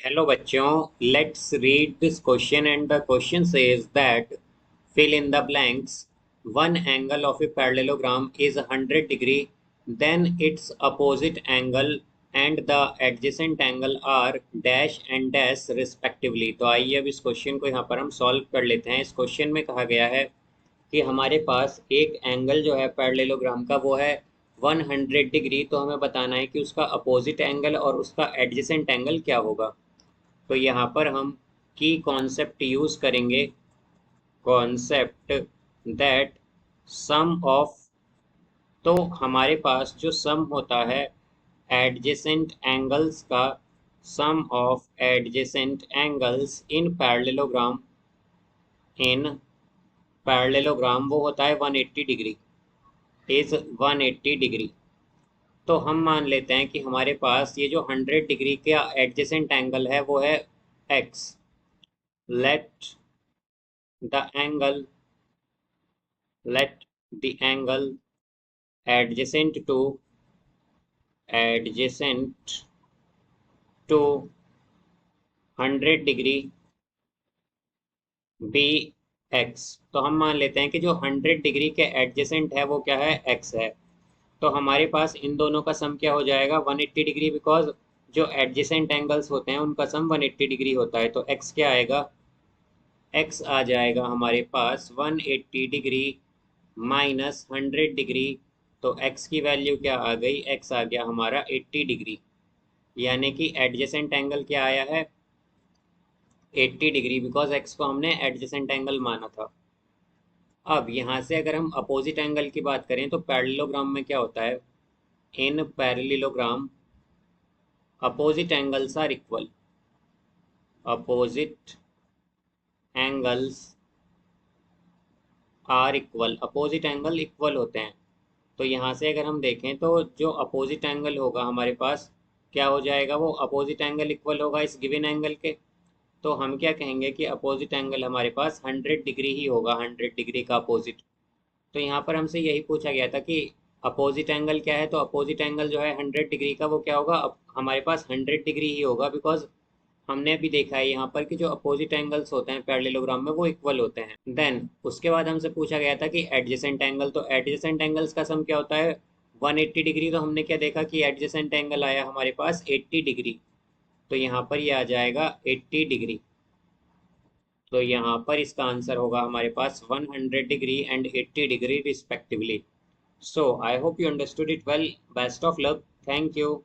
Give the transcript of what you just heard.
Hello बच्चों, let's read this question and the question says that fill in the blanks. One angle of a parallelogram is 100 degree, then its opposite angle and the adjacent angle are dash and dash respectively. तो आइए अब इस question को यहाँ पर हम solve कर लेते हैं। इस क्वेश्चन में कहा गया है कि हमारे पास एक एंगल जो है पैरेललोग्राम का वो है 100 डिग्री। तो हमें बताना है कि उसका अपोजिट एंगल और उसका एडजेसेंट एंगल क्या होगा। तो यहाँ पर हम की कॉन्सेप्ट यूज करेंगे, कॉन्सेप्ट दैट सम ऑफ। तो हमारे पास जो सम होता है एडजेसेंट एंगल्स का, sum of adjacent angles in parallelogram, in parallelogram वो होता है 180 डिग्री, इज 180 डिग्री। तो हम मान लेते हैं कि हमारे पास ये जो 100 डिग्री का एडजेसेंट एंगल है वो है x। Let the angle, let the angle adjacent to, adjacent to 100 degree B x। तो हम मान लेते हैं कि जो 100 डिग्री के एडजेसेंट है वो क्या है, x है। तो हमारे पास इन दोनों का सम क्या हो जाएगा, 180 डिग्री, बिकॉज जो एडजेसेंट एंगल्स होते हैं उनका सम 180 डिग्री होता है। तो x क्या आएगा, x आ जाएगा हमारे पास 180 डिग्री माइनस 100 डिग्री। तो x की वैल्यू क्या आ गई, x आ गया हमारा 80 डिग्री, यानी कि एडजेसेंट एंगल क्या आया है, 80 डिग्री, बिकॉज x को हमने एडजेसेंट एंगल माना था। अब यहाँ से अगर हम अपोजिट एंगल की बात करें तो पैरेललोग्राम में क्या होता है, in parallelogram opposite angles are equal, opposite angles are equal, opposite angle equal होते हैं। तो यहाँ से अगर हम देखें तो जो अपोजिट एंगल होगा हमारे पास क्या हो जाएगा, वो अपोजिट एंगल इक्वल होगा इस गिवन एंगल के। तो हम क्या कहेंगे कि अपोजिट एंगल हमारे पास 100 डिग्री ही होगा, 100 डिग्री का अपोजिट। तो यहाँ पर हमसे यही पूछा गया था कि अपोजिट एंगल क्या है। तो अपोजिट एंगल जो है 100 डिग्री का वो क्या होगा, अब हमारे पास 100 डिग्री ही होगा, बिकॉज हमने अभी देखा है यहाँ पर कि जो अपोजिट एंगल्स होते हैं पैरेललोग्राम में वो इक्वल होते हैं। देन उसके बाद हमसे पूछा गया था कि एडजेसेंट एंगल, तो एडजेसेंट एंगल्स का सम क्या होता है, 180 डिग्री। तो हमने क्या देखा कि एडजेसेंट एंगल आया हमारे पास 80 डिग्री। तो यहाँ पर ये आ जाएगा 80 डिग्री। तो यहाँ पर इसका आंसर होगा हमारे पास 100 degree and 80 degree respectively. So I hope you understood it well. Best of luck, thank you.